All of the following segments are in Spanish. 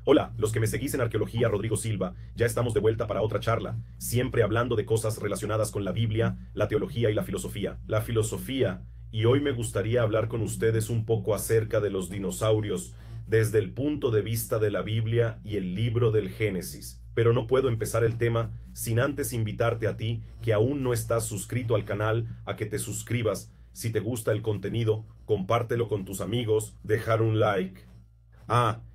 Hola, los que me seguís en Arqueología Rodrigo Silva, ya estamos de vuelta para otra charla, siempre hablando de cosas relacionadas con la Biblia, la teología y la filosofía. Y hoy me gustaría hablar con ustedes un poco acerca de los dinosaurios, desde el punto de vista de la Biblia y el libro del Génesis. Pero no puedo empezar el tema sin antes invitarte a ti, que aún no estás suscrito al canal, a que te suscribas. Si te gusta el contenido, compártelo con tus amigos, dejar un like.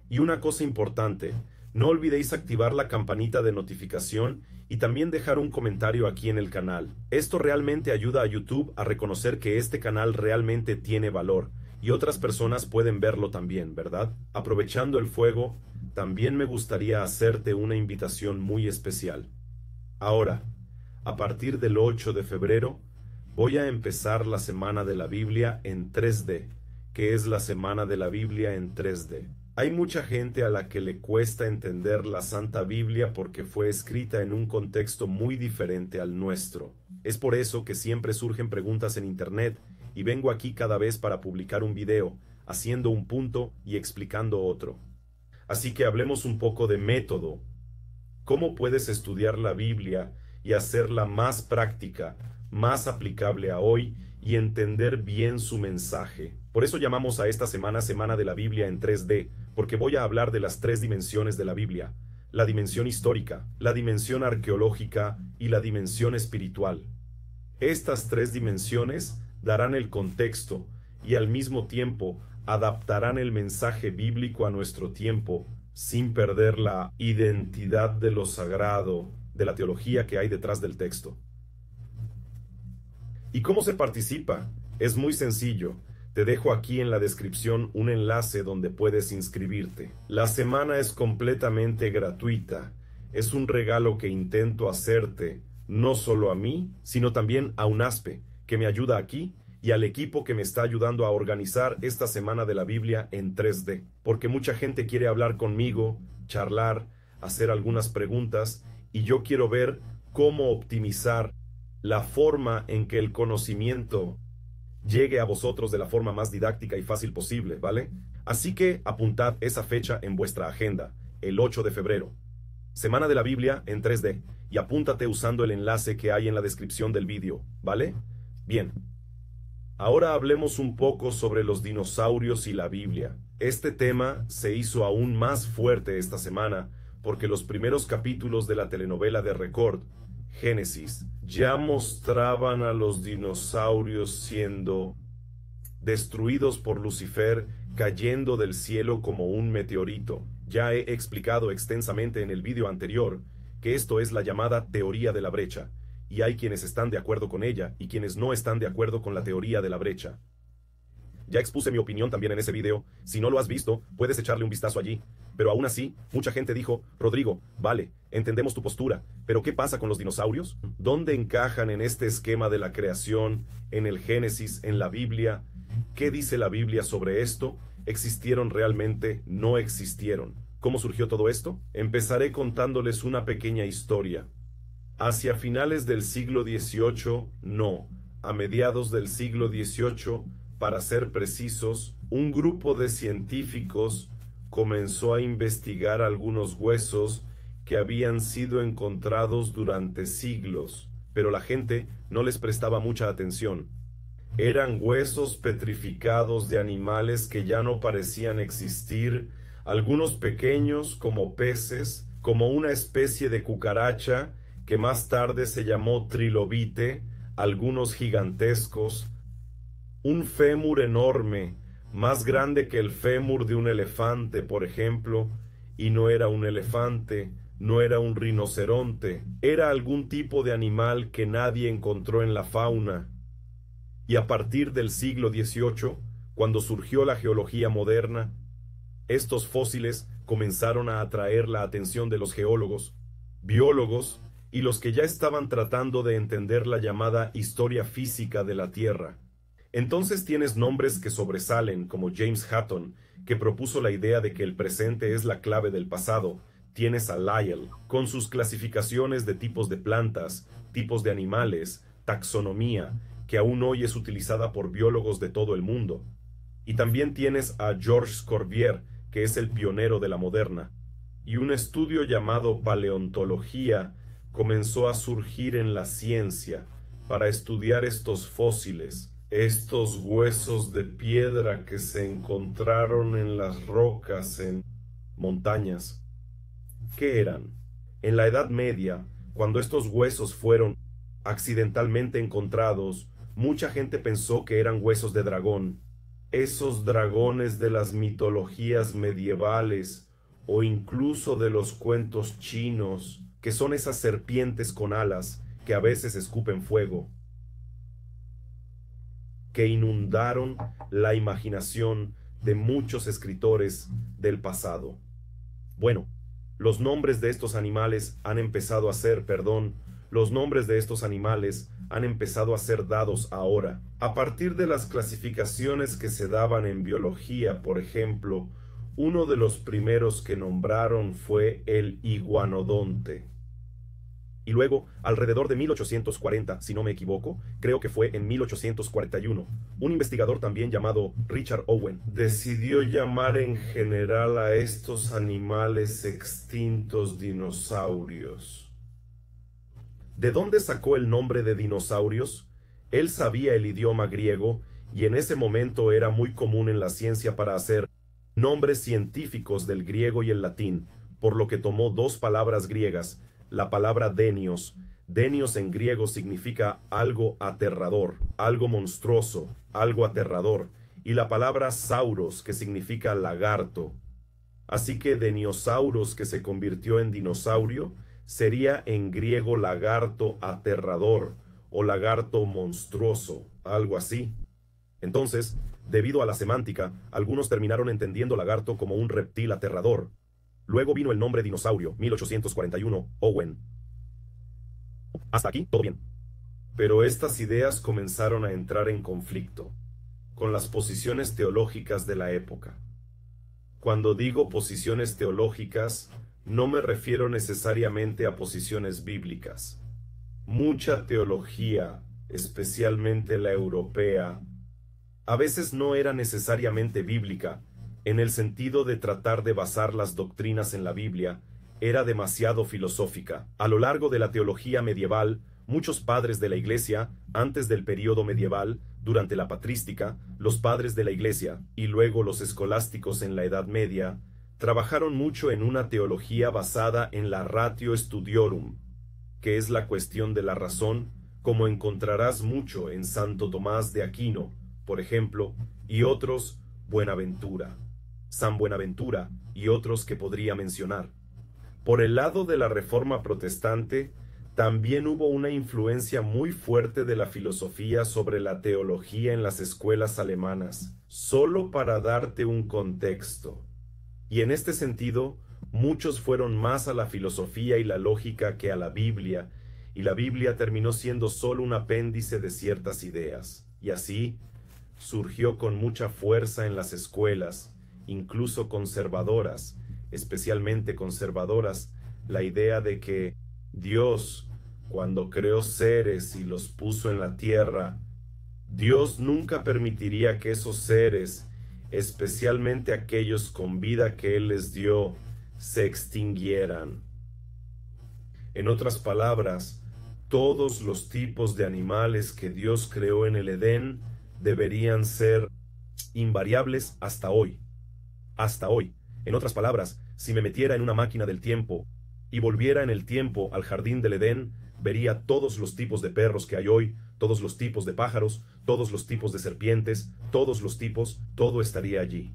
Y una cosa importante, no olvidéis activar la campanita de notificación y también dejar un comentario aquí en el canal. Esto realmente ayuda a YouTube a reconocer que este canal realmente tiene valor y otras personas pueden verlo también, ¿verdad? Aprovechando el fuego, también me gustaría hacerte una invitación muy especial. Ahora, a partir del 8 de febrero, voy a empezar la Semana de la Biblia en 3D, que es la Semana de la Biblia en 3D. Hay mucha gente a la que le cuesta entender la Santa Biblia porque fue escrita en un contexto muy diferente al nuestro. Es por eso que siempre surgen preguntas en internet y vengo aquí cada vez para publicar un video, haciendo un punto y explicando otro. Así que hablemos un poco de método. ¿Cómo puedes estudiar la Biblia y hacerla más práctica, más aplicable a hoy y entender bien su mensaje? Por eso llamamos a esta semana Semana de la Biblia en 3D, porque voy a hablar de las tres dimensiones de la Biblia: la dimensión histórica, la dimensión arqueológica y la dimensión espiritual. Estas tres dimensiones darán el contexto y al mismo tiempo adaptarán el mensaje bíblico a nuestro tiempo, sin perder la identidad de lo sagrado, de la teología que hay detrás del texto. ¿Y cómo se participa? Es muy sencillo. Te dejo aquí en la descripción un enlace donde puedes inscribirte. La semana es completamente gratuita. Es un regalo que intento hacerte, no solo a mí, sino también a UNASPE, que me ayuda aquí, y al equipo que me está ayudando a organizar esta Semana de la Biblia en 3D. Porque mucha gente quiere hablar conmigo, charlar, hacer algunas preguntas, y yo quiero ver cómo optimizar la forma en que el conocimiento llegue a vosotros de la forma más didáctica y fácil posible, ¿vale? Así que apuntad esa fecha en vuestra agenda, el 8 de febrero. Semana de la Biblia en 3D, y apúntate usando el enlace que hay en la descripción del vídeo, ¿vale? Bien. Ahora hablemos un poco sobre los dinosaurios y la Biblia. Este tema se hizo aún más fuerte esta semana porque los primeros capítulos de la telenovela de Record, Génesis, ya mostraban a los dinosaurios siendo destruidos por Lucifer, cayendo del cielo como un meteorito. Ya he explicado extensamente en el vídeo anterior que esto es la llamada teoría de la brecha, y hay quienes están de acuerdo con ella y quienes no están de acuerdo con la teoría de la brecha. Ya expuse mi opinión también en ese video. Si no lo has visto, puedes echarle un vistazo allí. Pero aún así, mucha gente dijo: Rodrigo, vale, entendemos tu postura, pero ¿qué pasa con los dinosaurios? ¿Dónde encajan en este esquema de la creación, en el Génesis, en la Biblia? ¿Qué dice la Biblia sobre esto? ¿Existieron realmente? ¿No existieron? ¿Cómo surgió todo esto? Empezaré contándoles una pequeña historia. Hacia finales del siglo XVIII, no, a mediados del siglo XVIII, para ser precisos, un grupo de científicos comenzó a investigar algunos huesos que habían sido encontrados durante siglos, pero la gente no les prestaba mucha atención. Eran huesos petrificados de animales que ya no parecían existir, algunos pequeños como peces, como una especie de cucaracha que más tarde se llamó trilobite, algunos gigantescos, un fémur enorme, más grande que el fémur de un elefante, por ejemplo, y no era un elefante, no era un rinoceronte, era algún tipo de animal que nadie encontró en la fauna. Y a partir del siglo XVIII, cuando surgió la geología moderna, estos fósiles comenzaron a atraer la atención de los geólogos, biólogos y los que ya estaban tratando de entender la llamada historia física de la Tierra. Entonces tienes nombres que sobresalen, como James Hutton, que propuso la idea de que el presente es la clave del pasado. Tienes a Lyell, con sus clasificaciones de tipos de plantas, tipos de animales, taxonomía, que aún hoy es utilizada por biólogos de todo el mundo. Y también tienes a Georges Cuvier, que es el pionero de la moderna. y un estudio llamado paleontología comenzó a surgir en la ciencia para estudiar estos fósiles, estos huesos de piedra que se encontraron en las rocas en montañas. ¿Qué eran? En la Edad Media, cuando estos huesos fueron accidentalmente encontrados, mucha gente pensó que eran huesos de dragón. Esos dragones de las mitologías medievales o incluso de los cuentos chinos, que son esas serpientes con alas que a veces escupen fuego, que inundaron la imaginación de muchos escritores del pasado. Bueno, los nombres de estos animales han empezado a ser, los nombres de estos animales han empezado a ser dados ahora. A partir de las clasificaciones que se daban en biología, por ejemplo, uno de los primeros que nombraron fue el iguanodonte. Y luego, alrededor de 1840, si no me equivoco, creo que fue en 1841, un investigador también llamado Richard Owen decidió llamar en general a estos animales extintos dinosaurios. ¿De dónde sacó el nombre de dinosaurios? Él sabía el idioma griego y en ese momento era muy común en la ciencia para hacer nombres científicos del griego y el latín, por lo que tomó dos palabras griegas. La palabra denios. Denios en griego significa algo aterrador, algo monstruoso, algo aterrador. Y la palabra sauros, que significa lagarto. Así que deniosauros, que se convirtió en dinosaurio, sería en griego lagarto aterrador o lagarto monstruoso, algo así. Entonces, debido a la semántica, algunos terminaron entendiendo lagarto como un reptil aterrador. Luego vino el nombre dinosaurio, 1841, Owen. Hasta aquí, todo bien. Pero estas ideas comenzaron a entrar en conflicto con las posiciones teológicas de la época. Cuando digo posiciones teológicas, no me refiero necesariamente a posiciones bíblicas. Mucha teología, especialmente la europea, a veces no era necesariamente bíblica, en el sentido de tratar de basar las doctrinas en la Biblia, era demasiado filosófica. A lo largo de la teología medieval, muchos padres de la Iglesia, antes del período medieval, durante la patrística, los padres de la Iglesia y luego los escolásticos en la Edad Media, trabajaron mucho en una teología basada en la ratio studiorum, que es la cuestión de la razón, como encontrarás mucho en Santo Tomás de Aquino, por ejemplo, y otros, Buenaventura, San Buenaventura y otros que podría mencionar. Por el lado de la Reforma Protestante, también hubo una influencia muy fuerte de la filosofía sobre la teología en las escuelas alemanas, solo para darte un contexto. Y en este sentido, muchos fueron más a la filosofía y la lógica que a la Biblia, y la Biblia terminó siendo solo un apéndice de ciertas ideas. Y así, surgió con mucha fuerza en las escuelas, incluso conservadoras, especialmente conservadoras, la idea de que Dios, cuando creó seres y los puso en la tierra, Dios nunca permitiría que esos seres, especialmente aquellos con vida que Él les dio, se extinguieran. En otras palabras, todos los tipos de animales que Dios creó en el Edén deberían ser invariables hasta hoy. Hasta hoy. En otras palabras, si me metiera en una máquina del tiempo y volviera en el tiempo al jardín del Edén, vería todos los tipos de perros que hay hoy, todos los tipos de pájaros, todos los tipos de serpientes, todos los tipos, todo estaría allí.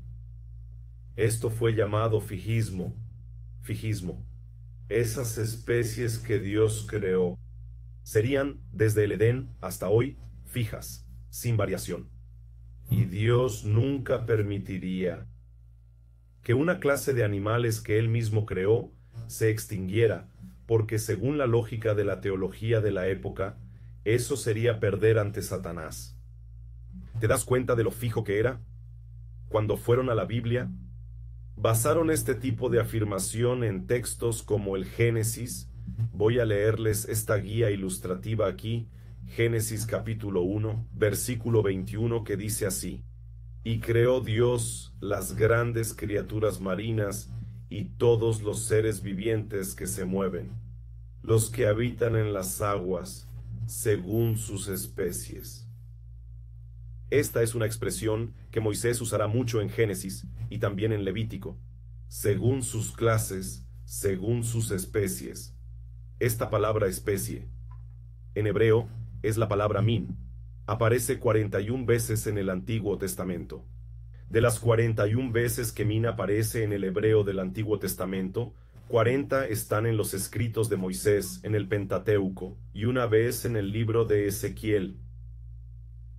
Esto fue llamado fijismo. Fijismo. Esas especies que Dios creó serían, desde el Edén hasta hoy, fijas, sin variación. Y Dios nunca permitiría que una clase de animales que Él mismo creó se extinguiera, porque según la lógica de la teología de la época, eso sería perder ante Satanás. ¿Te das cuenta de lo fijo que era? Cuando fueron a la Biblia, basaron este tipo de afirmación en textos como el Génesis. Voy a leerles esta guía ilustrativa aquí, Génesis capítulo 1, versículo 21, que dice así: Y creó Dios las grandes criaturas marinas y todos los seres vivientes que se mueven, los que habitan en las aguas, según sus especies. Esta es una expresión que Moisés usará mucho en Génesis y también en Levítico, según sus clases, según sus especies. Esta palabra especie, en hebreo, es la palabra min. Aparece 41 veces en el Antiguo Testamento. De las 41 veces que min aparece en el hebreo del Antiguo Testamento, 40 están en los escritos de Moisés, en el Pentateuco, y una vez en el libro de Ezequiel.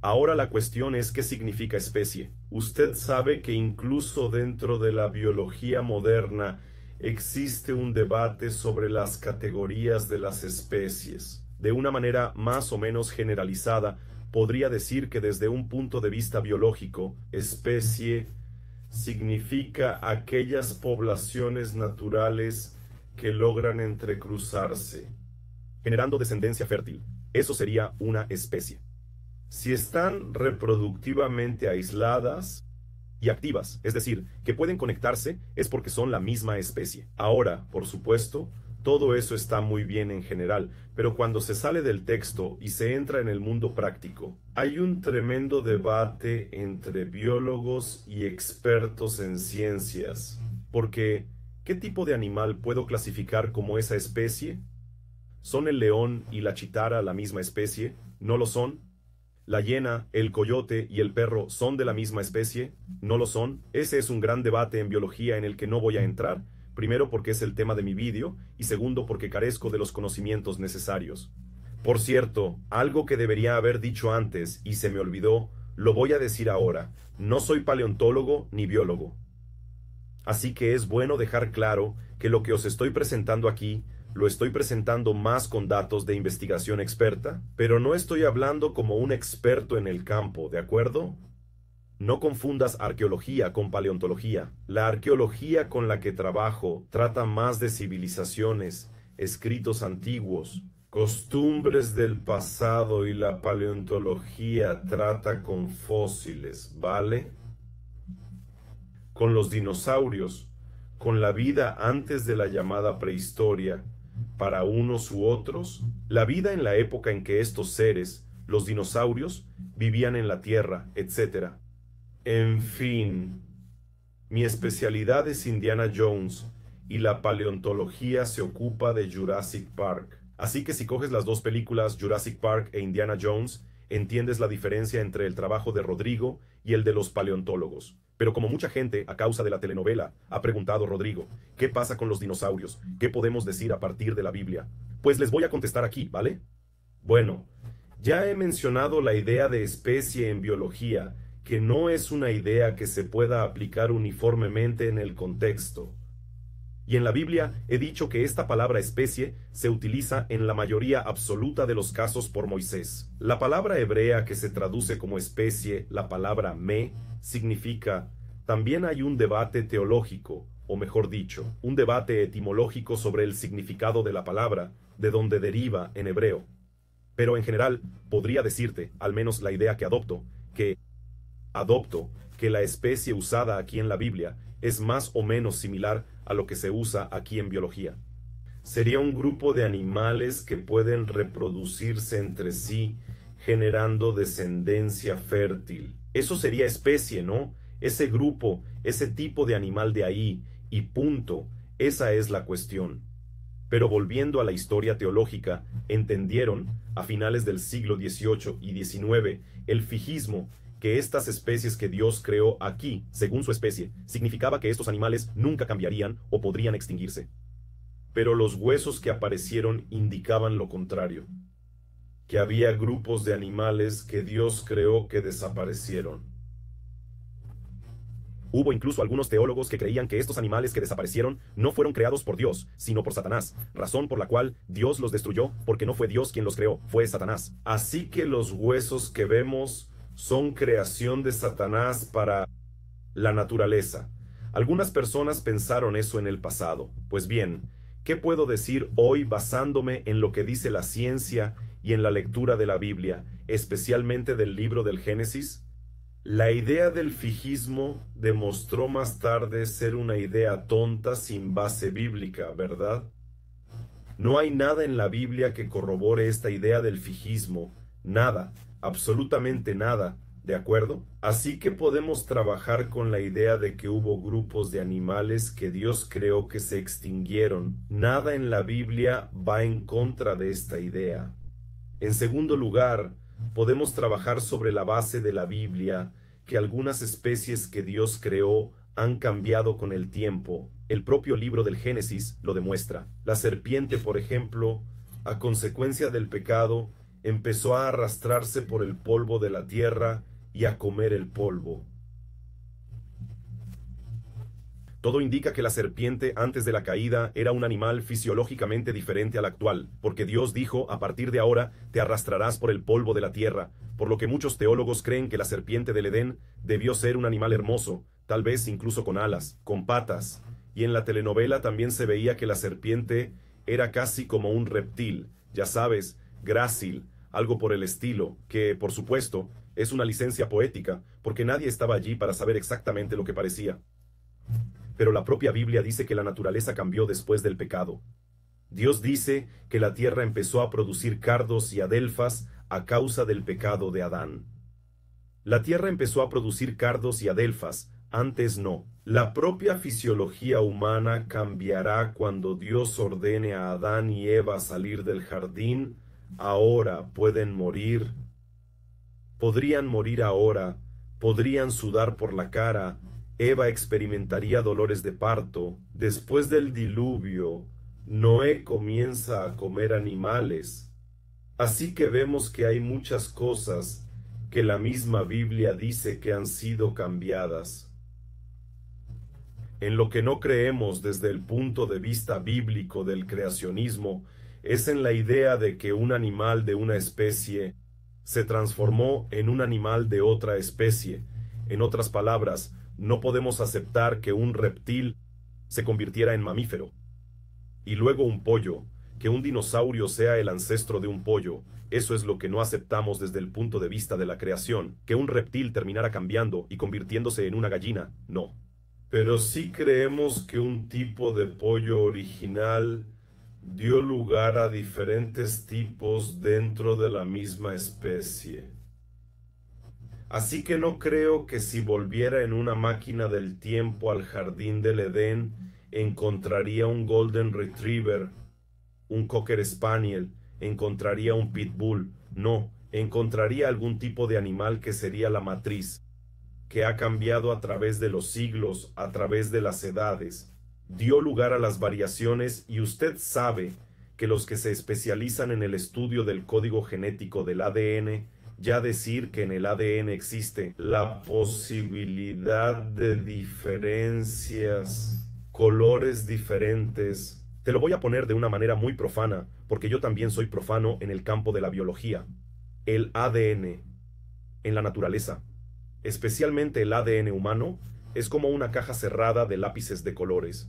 Ahora la cuestión es ¿qué significa especie? Usted sabe que incluso dentro de la biología moderna existe un debate sobre las categorías de las especies. De una manera más o menos generalizada, podría decir que desde un punto de vista biológico, especie significa aquellas poblaciones naturales que logran entrecruzarse, generando descendencia fértil. Eso sería una especie. Si están reproductivamente aisladas y activas, es decir, que pueden conectarse, es porque son la misma especie. Ahora, por supuesto, todo eso está muy bien en general, pero cuando se sale del texto y se entra en el mundo práctico, hay un tremendo debate entre biólogos y expertos en ciencias. Porque, ¿qué tipo de animal puedo clasificar como esa especie? ¿Son el león y la chitara la misma especie? ¿No lo son? ¿La hiena, el coyote y el perro son de la misma especie? ¿No lo son? Ese es un gran debate en biología en el que no voy a entrar. Primero porque es el tema de mi vídeo y segundo porque carezco de los conocimientos necesarios. Por cierto, algo que debería haber dicho antes y se me olvidó, lo voy a decir ahora. No soy paleontólogo ni biólogo. Así que es bueno dejar claro que lo que os estoy presentando aquí lo estoy presentando más con datos de investigación experta, pero no estoy hablando como un experto en el campo, ¿de acuerdo? No confundas arqueología con paleontología. La arqueología con la que trabajo trata más de civilizaciones, escritos antiguos, costumbres del pasado, y la paleontología trata con fósiles, ¿vale? Con los dinosaurios, con la vida antes de la llamada prehistoria, para unos u otros, la vida en la época en que estos seres, los dinosaurios, vivían en la Tierra, etc. En fin, mi especialidad es Indiana Jones y la paleontología se ocupa de Jurassic Park. Así que si coges las dos películas Jurassic Park e Indiana Jones, entiendes la diferencia entre el trabajo de Rodrigo y el de los paleontólogos. Pero como mucha gente, a causa de la telenovela, ha preguntado Rodrigo, ¿qué pasa con los dinosaurios? ¿Qué podemos decir a partir de la Biblia? Pues les voy a contestar aquí, ¿vale? Bueno, ya he mencionado la idea de especie en biología, que no es una idea que se pueda aplicar uniformemente en el contexto. Y en la Biblia he dicho que esta palabra especie se utiliza en la mayoría absoluta de los casos por Moisés. La palabra hebrea que se traduce como especie, la palabra me, significa. También hay un debate teológico, o mejor dicho, un debate etimológico sobre el significado de la palabra, de donde deriva en hebreo. Pero en general, podría decirte, al menos la idea que adopto, que la especie usada aquí en la Biblia es más o menos similar a lo que se usa aquí en biología. Sería un grupo de animales que pueden reproducirse entre sí, generando descendencia fértil. Eso sería especie, ¿no? Ese grupo, ese tipo de animal de ahí, y punto. Esa es la cuestión. Pero volviendo a la historia teológica, entendieron, a finales del siglo XVIII y XIX, el fijismo, que estas especies que Dios creó aquí, según su especie, significaba que estos animales nunca cambiarían o podrían extinguirse. Pero los huesos que aparecieron indicaban lo contrario, que había grupos de animales que Dios creó que desaparecieron. Hubo incluso algunos teólogos que creían que estos animales que desaparecieron no fueron creados por Dios, sino por Satanás, razón por la cual Dios los destruyó, porque no fue Dios quien los creó, fue Satanás. Así que los huesos que vemos son creación de Satanás para la naturaleza. Algunas personas pensaron eso en el pasado. Pues bien, ¿qué puedo decir hoy basándome en lo que dice la ciencia y en la lectura de la Biblia, especialmente del libro del Génesis? La idea del fijismo demostró más tarde ser una idea tonta sin base bíblica, ¿verdad? No hay nada en la Biblia que corrobore esta idea del fijismo, nada, absolutamente nada, ¿de acuerdo? Así que podemos trabajar con la idea de que hubo grupos de animales que Dios creó que se extinguieron. Nada en la Biblia va en contra de esta idea. En segundo lugar, podemos trabajar sobre la base de la Biblia, que algunas especies que Dios creó han cambiado con el tiempo. El propio libro del Génesis lo demuestra. La serpiente, por ejemplo, a consecuencia del pecado, empezó a arrastrarse por el polvo de la tierra y a comer el polvo. Todo indica que la serpiente antes de la caída era un animal fisiológicamente diferente al actual, porque Dios dijo, a partir de ahora te arrastrarás por el polvo de la tierra, por lo que muchos teólogos creen que la serpiente del Edén debió ser un animal hermoso, tal vez incluso con alas, con patas, y en la telenovela también se veía que la serpiente era casi como un reptil, ya sabes, grácil, algo por el estilo, que, por supuesto, es una licencia poética, porque nadie estaba allí para saber exactamente lo que parecía. Pero la propia Biblia dice que la naturaleza cambió después del pecado. Dios dice que la tierra empezó a producir cardos y adelfas a causa del pecado de Adán. La tierra empezó a producir cardos y adelfas, antes no. La propia fisiología humana cambiará cuando Dios ordene a Adán y Eva salir del jardín. Ahora pueden morir. Podrían morir ahora, podrían sudar por la cara. Eva experimentaría dolores de parto. Después del diluvio, Noé comienza a comer animales. Así que vemos que hay muchas cosas que la misma Biblia dice que han sido cambiadas. En lo que no creemos desde el punto de vista bíblico del creacionismo es en la idea de que un animal de una especie se transformó en un animal de otra especie. En otras palabras, no podemos aceptar que un reptil se convirtiera en mamífero. Y luego un pollo, que un dinosaurio sea el ancestro de un pollo. Eso es lo que no aceptamos desde el punto de vista de la creación. Que un reptil terminara cambiando y convirtiéndose en una gallina, no. Pero sí creemos que un tipo de pollo original dio lugar a diferentes tipos dentro de la misma especie. Así que no creo que si volviera en una máquina del tiempo al jardín del Edén, encontraría un Golden Retriever, un Cocker Spaniel, encontraría un Pitbull. No, encontraría algún tipo de animal que sería la matriz, que ha cambiado a través de los siglos, a través de las edades. Dio lugar a las variaciones y usted sabe que los que se especializan en el estudio del código genético del ADN, ya decir que en el ADN existe la posibilidad de diferencias, colores diferentes. Te lo voy a poner de una manera muy profana, porque yo también soy profano en el campo de la biología. El ADN en la naturaleza, especialmente el ADN humano, es como una caja cerrada de lápices de colores.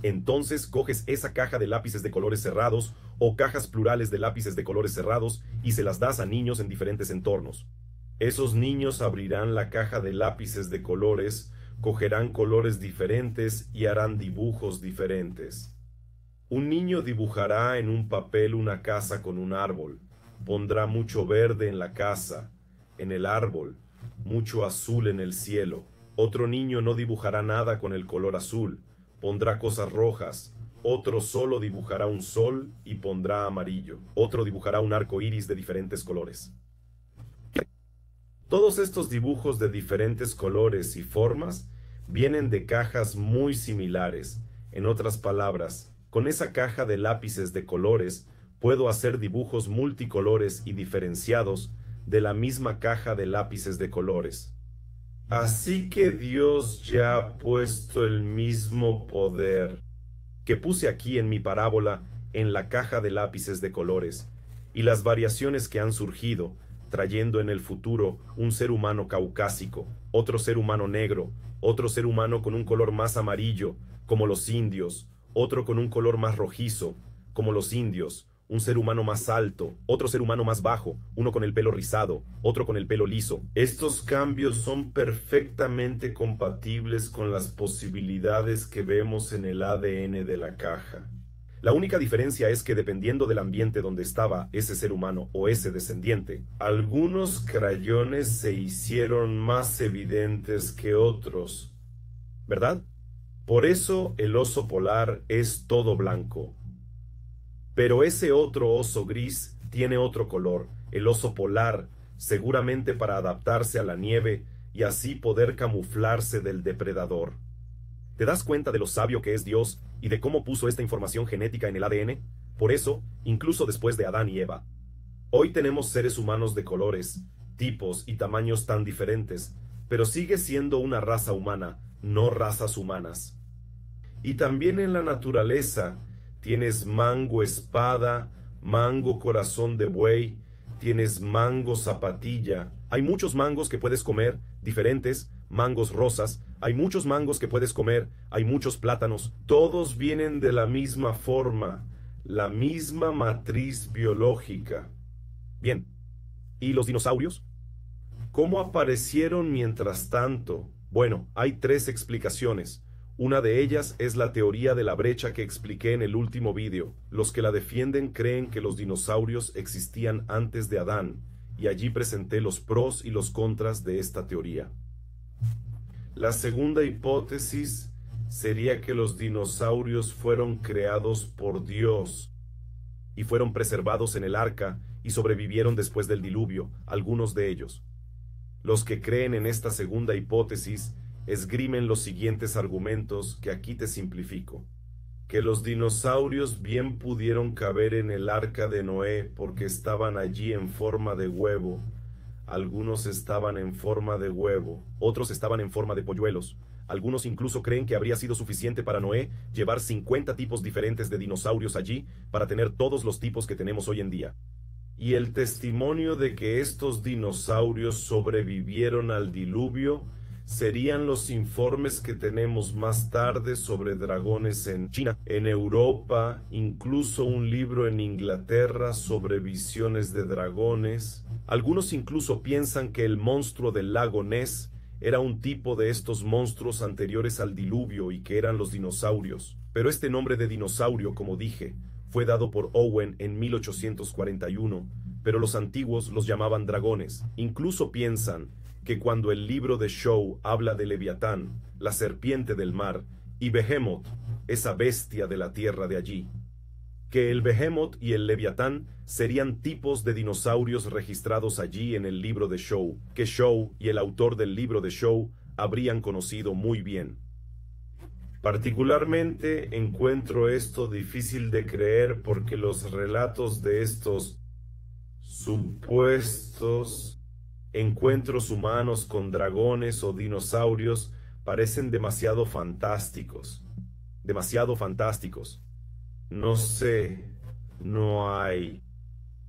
Entonces coges esa caja de lápices de colores cerrados o cajas plurales de lápices de colores cerrados y se las das a niños en diferentes entornos. Esos niños abrirán la caja de lápices de colores, cogerán colores diferentes y harán dibujos diferentes. Un niño dibujará en un papel una casa con un árbol. Pondrá mucho verde en la casa, en el árbol, mucho azul en el cielo. Otro niño no dibujará nada con el color azul. Pondrá cosas rojas, otro solo dibujará un sol y pondrá amarillo, otro dibujará un arco iris de diferentes colores. Todos estos dibujos de diferentes colores y formas vienen de cajas muy similares. En otras palabras, con esa caja de lápices de colores puedo hacer dibujos multicolores y diferenciados de la misma caja de lápices de colores. Así que Dios ya ha puesto el mismo poder que puse aquí en mi parábola en la caja de lápices de colores, y las variaciones que han surgido, trayendo en el futuro un ser humano caucásico, otro ser humano negro, otro ser humano con un color más amarillo, como los indios, otro con un color más rojizo, como los indios, un ser humano más alto, otro ser humano más bajo, uno con el pelo rizado, otro con el pelo liso. Estos cambios son perfectamente compatibles con las posibilidades que vemos en el ADN de la caja. La única diferencia es que dependiendo del ambiente donde estaba ese ser humano o ese descendiente, algunos crayones se hicieron más evidentes que otros, ¿verdad? Por eso el oso polar es todo blanco. Pero ese otro oso gris tiene otro color, el oso polar, seguramente para adaptarse a la nieve y así poder camuflarse del depredador. ¿Te das cuenta de lo sabio que es Dios y de cómo puso esta información genética en el ADN? Por eso, incluso después de Adán y Eva, hoy tenemos seres humanos de colores, tipos y tamaños tan diferentes, pero sigue siendo una raza humana, no razas humanas. Y también en la naturaleza, tienes mango espada, mango corazón de buey, tienes mango zapatilla. Hay muchos mangos que puedes comer, diferentes, mangos rosas. Hay muchos mangos que puedes comer, hay muchos plátanos. Todos vienen de la misma forma, la misma matriz biológica. Bien, ¿y los dinosaurios? ¿Cómo aparecieron mientras tanto? Bueno, hay 3 explicaciones. Una de ellas es la teoría de la brecha que expliqué en el último vídeo. Los que la defienden creen que los dinosaurios existían antes de Adán, y allí presenté los pros y los contras de esta teoría. La segunda hipótesis sería que los dinosaurios fueron creados por Dios y fueron preservados en el arca y sobrevivieron después del diluvio, algunos de ellos. Los que creen en esta segunda hipótesis esgrimen los siguientes argumentos que aquí te simplifico. Que los dinosaurios bien pudieron caber en el arca de Noé porque estaban allí en forma de huevo. Algunos estaban en forma de huevo, otros estaban en forma de polluelos. Algunos incluso creen que habría sido suficiente para Noé llevar 50 tipos diferentes de dinosaurios allí para tener todos los tipos que tenemos hoy en día. Y el testimonio de que estos dinosaurios sobrevivieron al diluvio serían los informes que tenemos más tarde sobre dragones en China, en Europa, incluso un libro en Inglaterra sobre visiones de dragones. Algunos incluso piensan que el monstruo del lago Ness era un tipo de estos monstruos anteriores al diluvio y que eran los dinosaurios. Pero este nombre de dinosaurio, como dije, fue dado por Owen en 1841, pero los antiguos los llamaban dragones. Incluso piensan que cuando el libro de Shaw habla de Leviatán, la serpiente del mar, y Behemoth, esa bestia de la tierra de allí, que el Behemoth y el Leviatán serían tipos de dinosaurios registrados allí en el libro de Shaw, que Shaw y el autor del libro de Shaw habrían conocido muy bien. Particularmente encuentro esto difícil de creer porque los relatos de estos supuestos encuentros humanos con dragones o dinosaurios parecen demasiado fantásticos. Demasiado fantásticos. No sé, no hay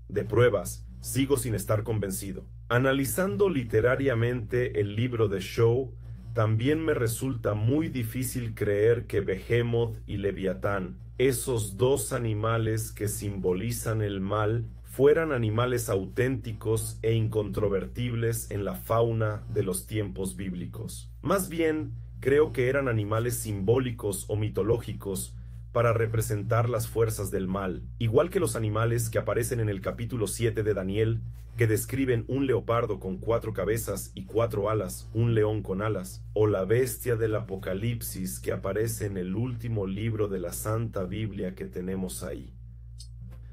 de pruebas. Sigo sin estar convencido. Analizando literariamente el libro de Shaw, también me resulta muy difícil creer que Behemoth y Leviatán, esos dos animales que simbolizan el mal, fueran animales auténticos e incontrovertibles en la fauna de los tiempos bíblicos. Más bien, creo que eran animales simbólicos o mitológicos para representar las fuerzas del mal, igual que los animales que aparecen en el capítulo 7 de Daniel, que describen un leopardo con 4 cabezas y 4 alas, un león con alas, o la bestia del Apocalipsis que aparece en el último libro de la Santa Biblia que tenemos ahí.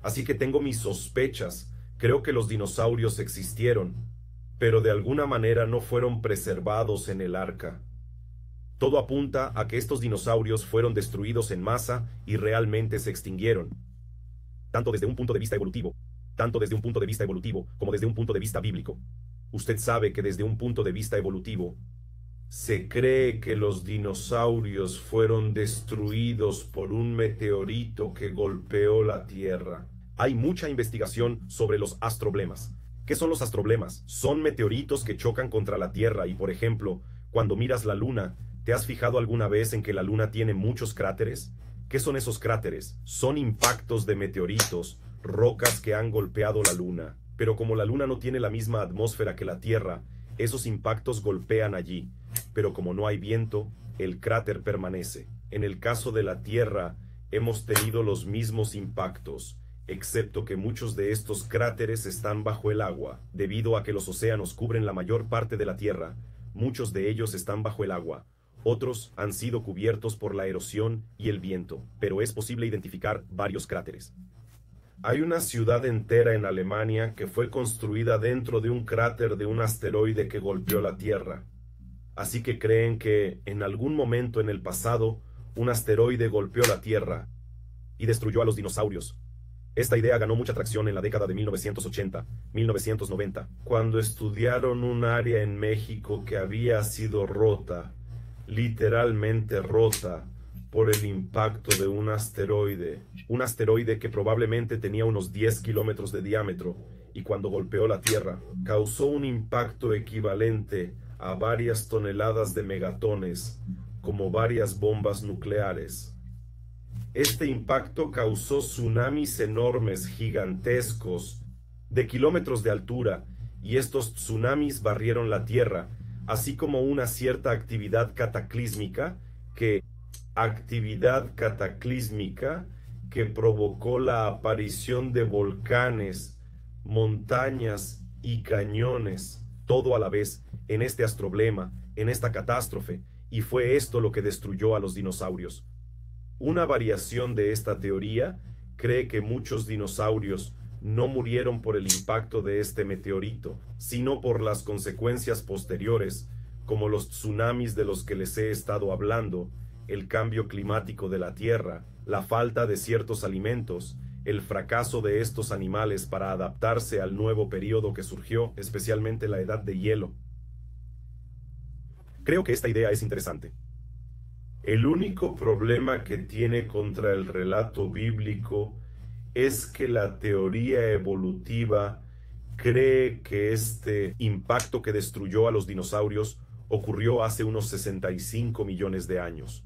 Así que tengo mis sospechas. Creo que los dinosaurios existieron, pero de alguna manera no fueron preservados en el arca. Todo apunta a que estos dinosaurios fueron destruidos en masa y realmente se extinguieron, tanto desde un punto de vista evolutivo, como desde un punto de vista bíblico. Usted sabe que desde un punto de vista evolutivo, se cree que los dinosaurios fueron destruidos por un meteorito que golpeó la Tierra. Hay mucha investigación sobre los astroblemas. ¿Qué son los astroblemas? Son meteoritos que chocan contra la Tierra y, por ejemplo, cuando miras la Luna, ¿te has fijado alguna vez en que la Luna tiene muchos cráteres? ¿Qué son esos cráteres? Son impactos de meteoritos, rocas que han golpeado la Luna. Pero como la Luna no tiene la misma atmósfera que la Tierra, esos impactos golpean allí. Pero como no hay viento, el cráter permanece. En el caso de la Tierra, hemos tenido los mismos impactos, excepto que muchos de estos cráteres están bajo el agua. Debido a que los océanos cubren la mayor parte de la Tierra, muchos de ellos están bajo el agua. Otros han sido cubiertos por la erosión y el viento, pero es posible identificar varios cráteres. Hay una ciudad entera en Alemania que fue construida dentro de un cráter de un asteroide que golpeó la Tierra. Así que creen que, en algún momento en el pasado, un asteroide golpeó la Tierra y destruyó a los dinosaurios. Esta idea ganó mucha tracción en la década de 1980, 1990, cuando estudiaron un área en México que había sido rota, literalmente rota, por el impacto de un asteroide que probablemente tenía unos 10 kilómetros de diámetro, y cuando golpeó la Tierra, causó un impacto equivalente a varias toneladas de megatones, como varias bombas nucleares. Este impacto causó tsunamis enormes, gigantescos, de kilómetros de altura, y estos tsunamis barrieron la Tierra, así como una cierta actividad cataclísmica que provocó la aparición de volcanes, montañas y cañones, todo a la vez, en este astroblema, en esta catástrofe, y fue esto lo que destruyó a los dinosaurios. Una variación de esta teoría cree que muchos dinosaurios no murieron por el impacto de este meteorito, sino por las consecuencias posteriores, como los tsunamis de los que les he estado hablando, el cambio climático de la Tierra, la falta de ciertos alimentos, el fracaso de estos animales para adaptarse al nuevo periodo que surgió, especialmente la edad de hielo. Creo que esta idea es interesante. El único problema que tiene contra el relato bíblico es que la teoría evolutiva cree que este impacto que destruyó a los dinosaurios ocurrió hace unos 65 millones de años,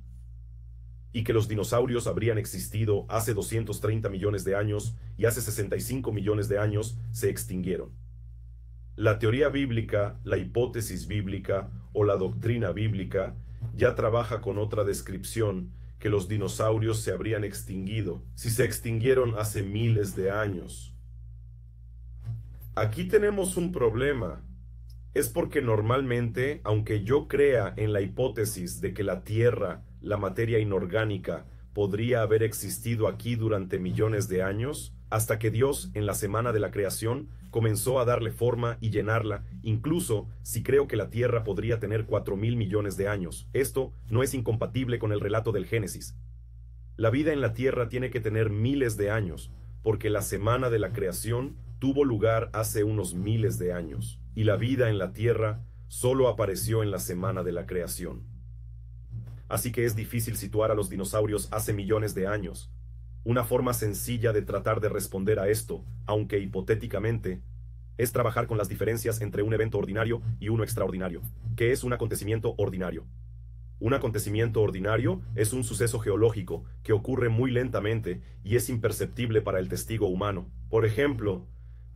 y que los dinosaurios habrían existido hace 230 millones de años y hace 65 millones de años se extinguieron. La teoría bíblica, la hipótesis bíblica o la doctrina bíblica ya trabaja con otra descripción, que los dinosaurios se habrían extinguido, si se extinguieron hace miles de años. Aquí tenemos un problema. Es porque normalmente, aunque yo crea en la hipótesis de que la Tierra, la materia inorgánica, podría haber existido aquí durante millones de años, hasta que Dios, en la semana de la creación, comenzó a darle forma y llenarla, incluso si creo que la Tierra podría tener 4.000 millones de años. Esto no es incompatible con el relato del Génesis. La vida en la Tierra tiene que tener miles de años, porque la semana de la creación tuvo lugar hace unos miles de años, y la vida en la Tierra solo apareció en la semana de la creación. Así que es difícil situar a los dinosaurios hace millones de años. Una forma sencilla de tratar de responder a esto, aunque hipotéticamente, es trabajar con las diferencias entre un evento ordinario y uno extraordinario. ¿Qué es un acontecimiento ordinario? Un acontecimiento ordinario es un suceso geológico que ocurre muy lentamente y es imperceptible para el testigo humano. Por ejemplo,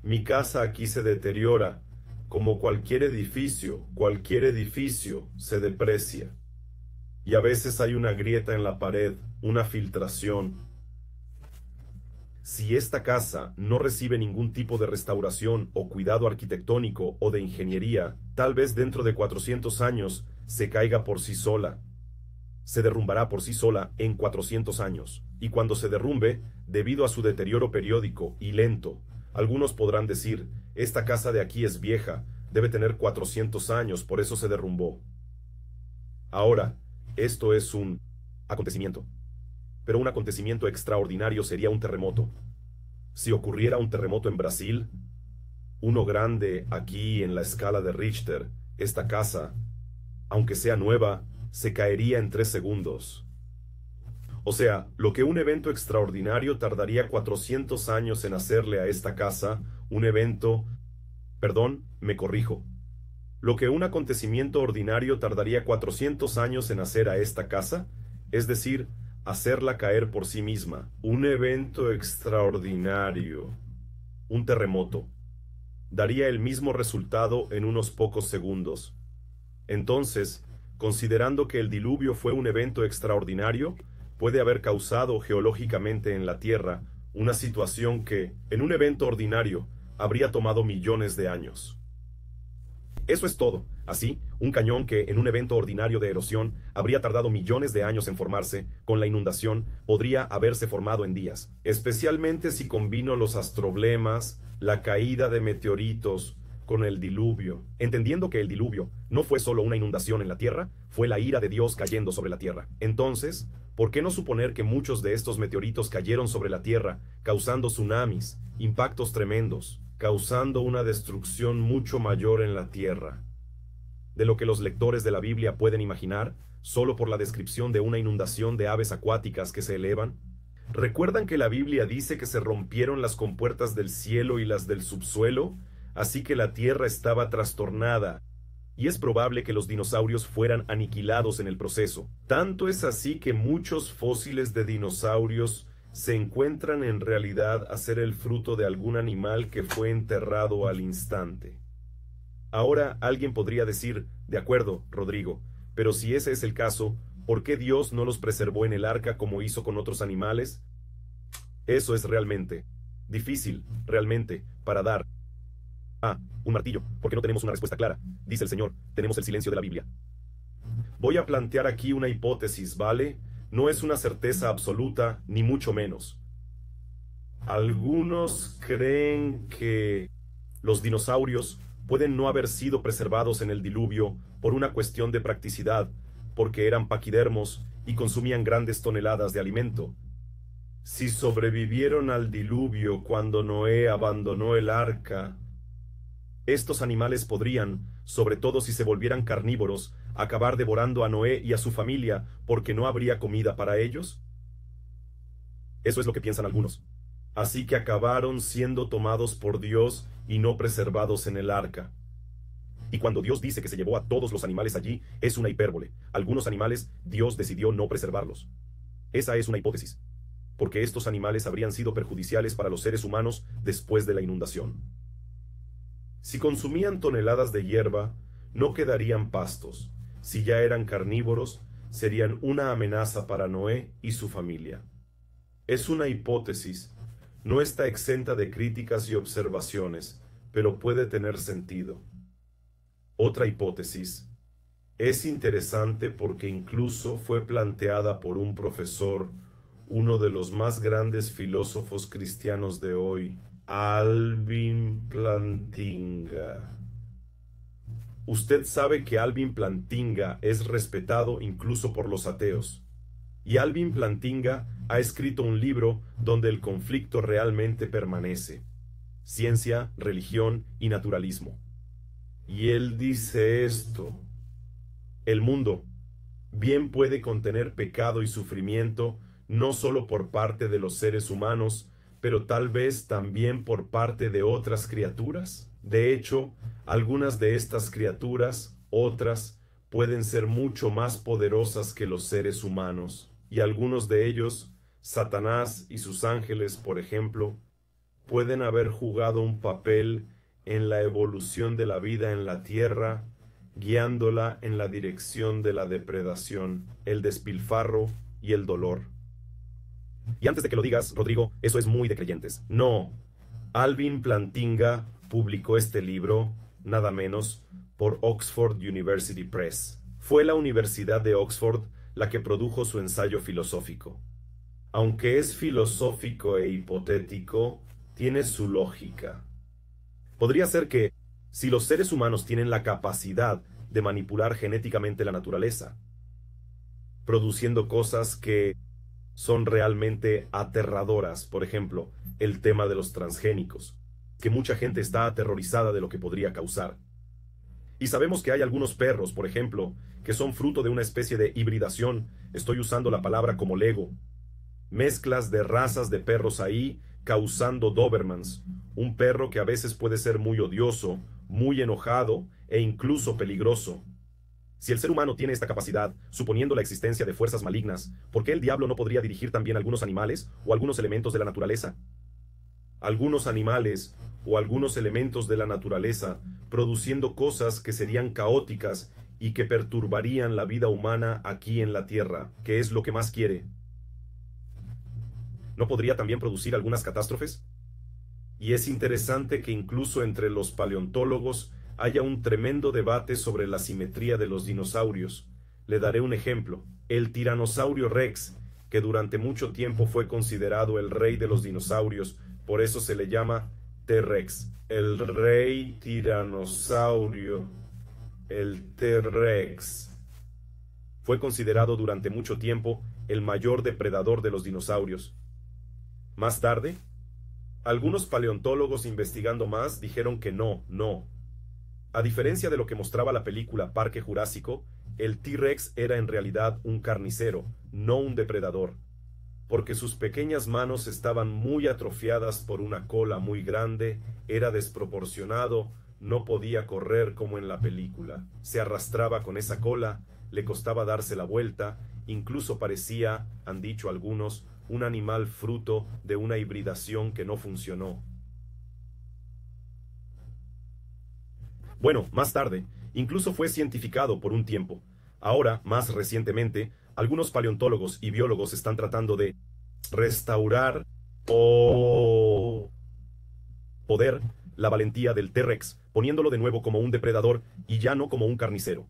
mi casa aquí se deteriora. Como cualquier edificio se deprecia. Y a veces hay una grieta en la pared, una filtración. Si esta casa no recibe ningún tipo de restauración o cuidado arquitectónico o de ingeniería, tal vez dentro de 400 años se caiga por sí sola. Se derrumbará por sí sola en 400 años. Y cuando se derrumbe, debido a su deterioro periódico y lento, algunos podrán decir, esta casa de aquí es vieja, debe tener 400 años, por eso se derrumbó. Ahora, esto es un acontecimiento. Pero un acontecimiento extraordinario sería un terremoto. Si ocurriera un terremoto en Brasil, uno grande aquí en la escala de Richter, esta casa, aunque sea nueva, se caería en 3 segundos. O sea, lo que un evento extraordinario tardaría 400 años en hacerle a esta casa, Lo que un acontecimiento ordinario tardaría 400 años en hacer a esta casa, es decir, hacerla caer por sí misma. Un evento extraordinario, un terremoto, daría el mismo resultado en unos pocos segundos. Entonces, considerando que el diluvio fue un evento extraordinario, puede haber causado geológicamente en la Tierra una situación que, en un evento ordinario, habría tomado millones de años. Eso es todo. Así, un cañón que, en un evento ordinario de erosión, habría tardado millones de años en formarse, con la inundación, podría haberse formado en días. Especialmente si combino los astroblemas, la caída de meteoritos, con el diluvio. Entendiendo que el diluvio no fue solo una inundación en la Tierra, fue la ira de Dios cayendo sobre la Tierra. Entonces, ¿por qué no suponer que muchos de estos meteoritos cayeron sobre la Tierra, causando tsunamis, impactos tremendos, causando una destrucción mucho mayor en la Tierra de lo que los lectores de la Biblia pueden imaginar, solo por la descripción de una inundación de aves acuáticas que se elevan? ¿Recuerdan que la Biblia dice que se rompieron las compuertas del cielo y las del subsuelo? Así que la tierra estaba trastornada, y es probable que los dinosaurios fueran aniquilados en el proceso. Tanto es así que muchos fósiles de dinosaurios se encuentran en realidad a ser el fruto de algún animal que fue enterrado al instante. Ahora alguien podría decir, de acuerdo, Rodrigo, pero si ese es el caso, ¿por qué Dios no los preservó en el arca como hizo con otros animales? Eso es realmente difícil, realmente, para dar. Un martillo, porque no tenemos una respuesta clara. Dice el Señor, tenemos el silencio de la Biblia. Voy a plantear aquí una hipótesis, ¿vale? No es una certeza absoluta, ni mucho menos. Algunos creen que los dinosaurios pueden no haber sido preservados en el diluvio por una cuestión de practicidad, porque eran paquidermos y consumían grandes toneladas de alimento. Si sobrevivieron al diluvio cuando Noé abandonó el arca, estos animales podrían, sobre todo si se volvieran carnívoros, acabar devorando a Noé y a su familia porque no habría comida para ellos. Eso es lo que piensan algunos. Así que acabaron siendo tomados por Dios y no preservados en el arca. Y cuando Dios dice que se llevó a todos los animales allí, es una hipérbole. Algunos animales, Dios decidió no preservarlos. Esa es una hipótesis, porque estos animales habrían sido perjudiciales para los seres humanos después de la inundación. Si consumían toneladas de hierba, no quedarían pastos. Si ya eran carnívoros, serían una amenaza para Noé y su familia. Es una hipótesis. No está exenta de críticas y observaciones, pero puede tener sentido. Otra hipótesis es interesante porque incluso fue planteada por un profesor, uno de los más grandes filósofos cristianos de hoy, Alvin Plantinga. Usted sabe que Alvin Plantinga es respetado incluso por los ateos. Y Alvin Plantinga ha escrito un libro donde el conflicto realmente permanece: ciencia, religión y naturalismo. Y él dice esto: el mundo bien puede contener pecado y sufrimiento, no solo por parte de los seres humanos, pero tal vez también por parte de otras criaturas. De hecho, algunas de estas criaturas, otras, pueden ser mucho más poderosas que los seres humanos. Y algunos de ellos, Satanás y sus ángeles, por ejemplo, pueden haber jugado un papel en la evolución de la vida en la Tierra, guiándola en la dirección de la depredación, el despilfarro y el dolor. Y antes de que lo digas, Rodrigo, eso es muy de creyentes. No. Alvin Plantinga publicó este libro, nada menos, por Oxford University Press. Fue la Universidad de Oxford la que produjo su ensayo filosófico. Aunque es filosófico e hipotético, tiene su lógica. Podría ser que, si los seres humanos tienen la capacidad de manipular genéticamente la naturaleza, produciendo cosas que son realmente aterradoras, por ejemplo, el tema de los transgénicos, que mucha gente está aterrorizada de lo que podría causar. Y sabemos que hay algunos perros, por ejemplo, que son fruto de una especie de hibridación, estoy usando la palabra como Lego, mezclas de razas de perros ahí, causando Dobermans, un perro que a veces puede ser muy odioso, muy enojado e incluso peligroso. Si el ser humano tiene esta capacidad, suponiendo la existencia de fuerzas malignas, ¿por qué el diablo no podría dirigir también algunos animales o algunos elementos de la naturaleza? Algunos animales o algunos elementos de la naturaleza, produciendo cosas que serían caóticas y que perturbarían la vida humana aquí en la Tierra, que es lo que más quiere. ¿No podría también producir algunas catástrofes? Y es interesante que incluso entre los paleontólogos haya un tremendo debate sobre la simetría de los dinosaurios. Le daré un ejemplo. El tiranosaurio Rex, que durante mucho tiempo fue considerado el rey de los dinosaurios, por eso se le llama T-Rex. El rey tiranosaurio, el T-Rex, fue considerado durante mucho tiempo el mayor depredador de los dinosaurios. Más tarde, algunos paleontólogos investigando más dijeron que no. A diferencia de lo que mostraba la película Parque Jurásico, el T-Rex era en realidad un carnicero, no un depredador, porque sus pequeñas manos estaban muy atrofiadas por una cola muy grande, era desproporcionado, no podía correr como en la película, se arrastraba con esa cola, le costaba darse la vuelta, incluso parecía, han dicho algunos, un animal fruto de una hibridación que no funcionó. Bueno, más tarde, incluso fue cientificado por un tiempo. Ahora, más recientemente, algunos paleontólogos y biólogos están tratando de restaurar o poder la valentía del T-Rex, poniéndolo de nuevo como un depredador y ya no como un carnicero.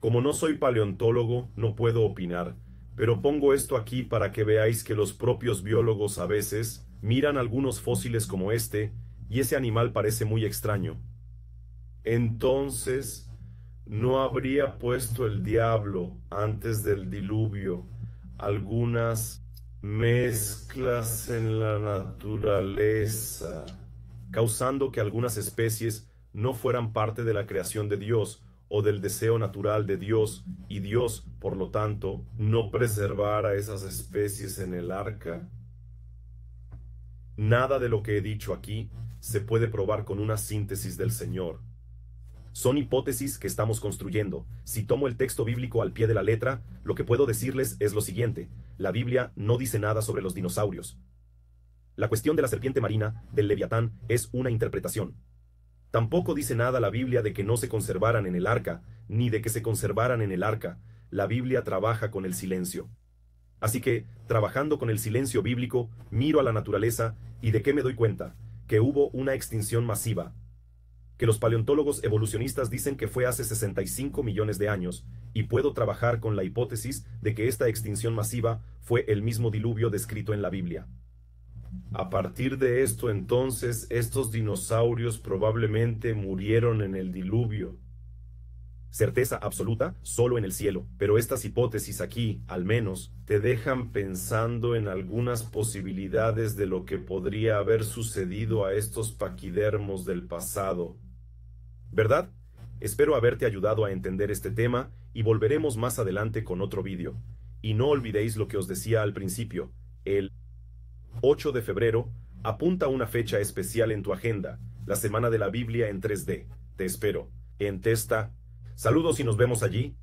Como no soy paleontólogo, no puedo opinar, pero pongo esto aquí para que veáis que los propios biólogos a veces miran algunos fósiles como este y ese animal parece muy extraño. Entonces, ¿no habría puesto el diablo antes del diluvio algunas mezclas en la naturaleza, causando que algunas especies no fueran parte de la creación de Dios o del deseo natural de Dios, y Dios, por lo tanto, no preservara esas especies en el arca? Nada de lo que he dicho aquí se puede probar con una síntesis del Señor. Son hipótesis que estamos construyendo. Si tomo el texto bíblico al pie de la letra, lo que puedo decirles es lo siguiente: la Biblia no dice nada sobre los dinosaurios. La cuestión de la serpiente marina, del Leviatán, es una interpretación. Tampoco dice nada la Biblia de que no se conservaran en el arca, ni de que se conservaran en el arca. La Biblia trabaja con el silencio. Así que, trabajando con el silencio bíblico, miro a la naturaleza y ¿de qué me doy cuenta? Que hubo una extinción masiva. Que los paleontólogos evolucionistas dicen que fue hace 65 millones de años, y puedo trabajar con la hipótesis de que esta extinción masiva fue el mismo diluvio descrito en la Biblia. A partir de esto, entonces, estos dinosaurios probablemente murieron en el diluvio. Certeza absoluta, solo en el cielo, pero estas hipótesis aquí, al menos, te dejan pensando en algunas posibilidades de lo que podría haber sucedido a estos paquidermos del pasado. ¿Verdad? Espero haberte ayudado a entender este tema y volveremos más adelante con otro vídeo. Y no olvidéis lo que os decía al principio, el 8 de febrero, apunta una fecha especial en tu agenda, la Semana de la Biblia en 3D. Te espero. En Testa. Saludos y nos vemos allí.